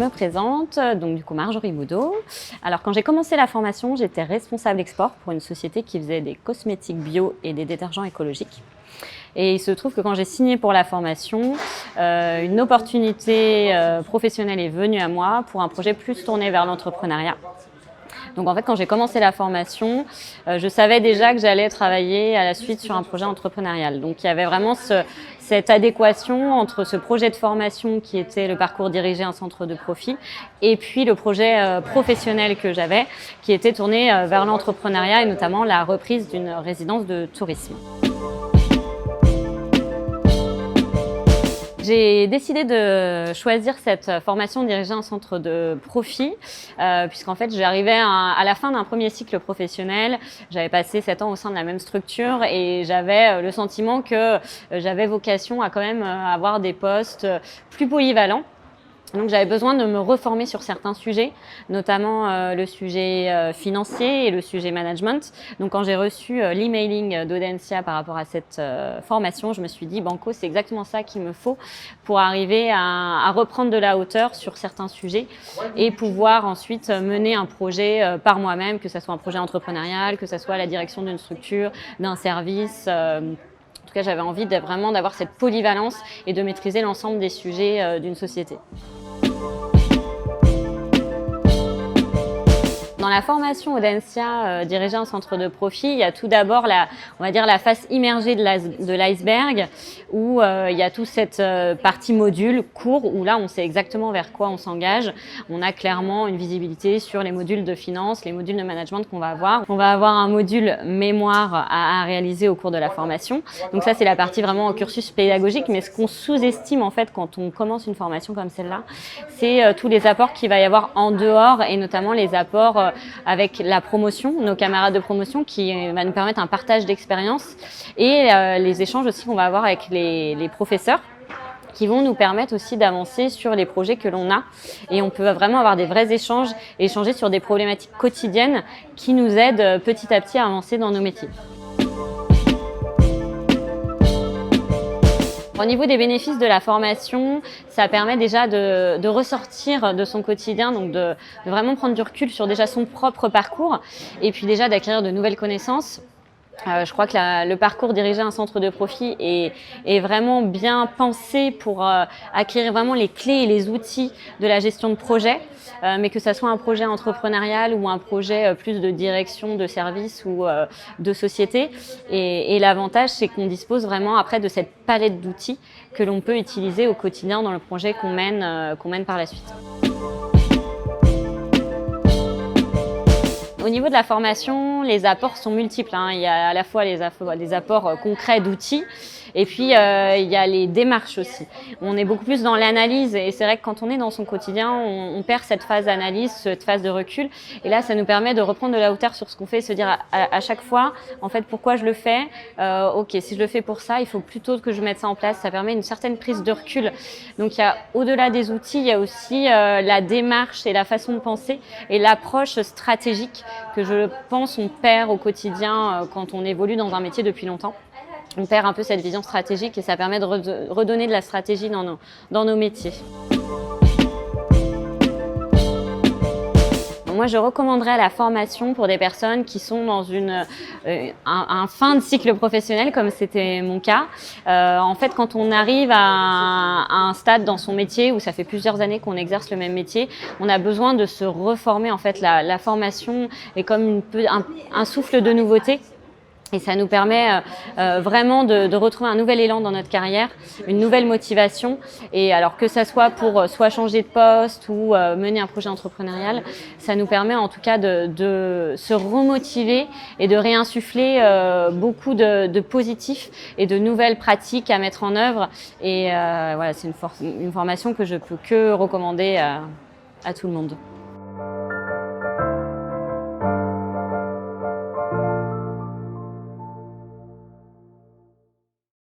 me présente, donc du coup Marjorie Boudot. Alors quand j'ai commencé la formation, j'étais responsable export pour une société qui faisait des cosmétiques bio et des détergents écologiques. Et il se trouve que quand j'ai signé pour la formation, une opportunité professionnelle est venue à moi pour un projet plus tourné vers l'entrepreneuriat. Donc en fait, quand j'ai commencé la formation, je savais déjà que j'allais travailler à la suite sur un projet entrepreneurial. Donc il y avait vraiment cette adéquation entre ce projet de formation qui était le parcours diriger un centre de profit et puis le projet professionnel que j'avais qui était tourné vers l'entrepreneuriat et notamment la reprise d'une résidence de tourisme. J'ai décidé de choisir cette formation diriger un centre de profit puisqu'en fait j'arrivais à la fin d'un premier cycle professionnel. J'avais passé 7 ans au sein de la même structure et j'avais le sentiment que j'avais vocation à quand même avoir des postes plus polyvalents. Donc j'avais besoin de me reformer sur certains sujets, notamment le sujet financier et le sujet management. Donc quand j'ai reçu l'emailing d'Audencia par rapport à cette formation, je me suis dit banco, c'est exactement ça qu'il me faut pour arriver à reprendre de la hauteur sur certains sujets et pouvoir ensuite mener un projet par moi-même, que ce soit un projet entrepreneurial, que ce soit la direction d'une structure, d'un service. En tout cas, j'avais envie vraiment d'avoir cette polyvalence et de maîtriser l'ensemble des sujets d'une société. Dans la formation Audencia, diriger un centre de profit, il y a tout d'abord on va dire la face immergée de l'iceberg où il y a toute cette partie module, cours, où là on sait exactement vers quoi on s'engage. On a clairement une visibilité sur les modules de finance, les modules de management qu'on va avoir. On va avoir un module mémoire à réaliser au cours de la formation. Donc ça c'est la partie vraiment au cursus pédagogique, mais ce qu'on sous-estime en fait quand on commence une formation comme celle-là, c'est tous les apports qu'il va y avoir en dehors et notamment les apports avec la promotion, nos camarades de promotion qui va nous permettre un partage d'expérience et les échanges aussi qu'on va avoir avec les professeurs qui vont nous permettre aussi d'avancer sur les projets que l'on a. Et on peut vraiment avoir des vrais échanges et échanger sur des problématiques quotidiennes qui nous aident petit à petit à avancer dans nos métiers. Au niveau des bénéfices de la formation, ça permet déjà de ressortir de son quotidien, donc de vraiment prendre du recul sur déjà son propre parcours et puis déjà d'acquérir de nouvelles connaissances. Je crois que le parcours diriger un centre de profit est vraiment bien pensé pour acquérir vraiment les clés et les outils de la gestion de projet, mais que ça soit un projet entrepreneurial ou un projet plus de direction de service ou de société. Et l'avantage, c'est qu'on dispose vraiment après de cette palette d'outils que l'on peut utiliser au quotidien dans le projet qu'on mène par la suite. Au niveau de la formation, les apports sont multiples. Il y a à la fois les apports concrets d'outils et puis il y a les démarches aussi. On est beaucoup plus dans l'analyse et c'est vrai que quand on est dans son quotidien, on perd cette phase d'analyse, cette phase de recul. Et là, ça nous permet de reprendre de la hauteur sur ce qu'on fait et se dire à chaque fois, en fait, pourquoi je le fais. Ok, si je le fais pour ça, il faut plutôt que je mette ça en place. Ça permet une certaine prise de recul. Donc, il y a au-delà des outils, il y a aussi la démarche et la façon de penser et l'approche stratégique que je pense on perd au quotidien quand on évolue dans un métier depuis longtemps. On perd un peu cette vision stratégique et ça permet de redonner de la stratégie dans nos métiers. Moi, je recommanderais la formation pour des personnes qui sont dans un fin de cycle professionnel, comme c'était mon cas. En fait, quand on arrive à un stade dans son métier où ça fait plusieurs années qu'on exerce le même métier, on a besoin de se reformer. En fait, la formation est comme un souffle de nouveauté. Et ça nous permet vraiment de retrouver un nouvel élan dans notre carrière, une nouvelle motivation. Et alors que ça soit pour soit changer de poste ou mener un projet entrepreneurial, ça nous permet en tout cas de se remotiver et de réinsuffler beaucoup de positifs et de nouvelles pratiques à mettre en œuvre. Et voilà, c'est une formation que je peux que recommander à tout le monde.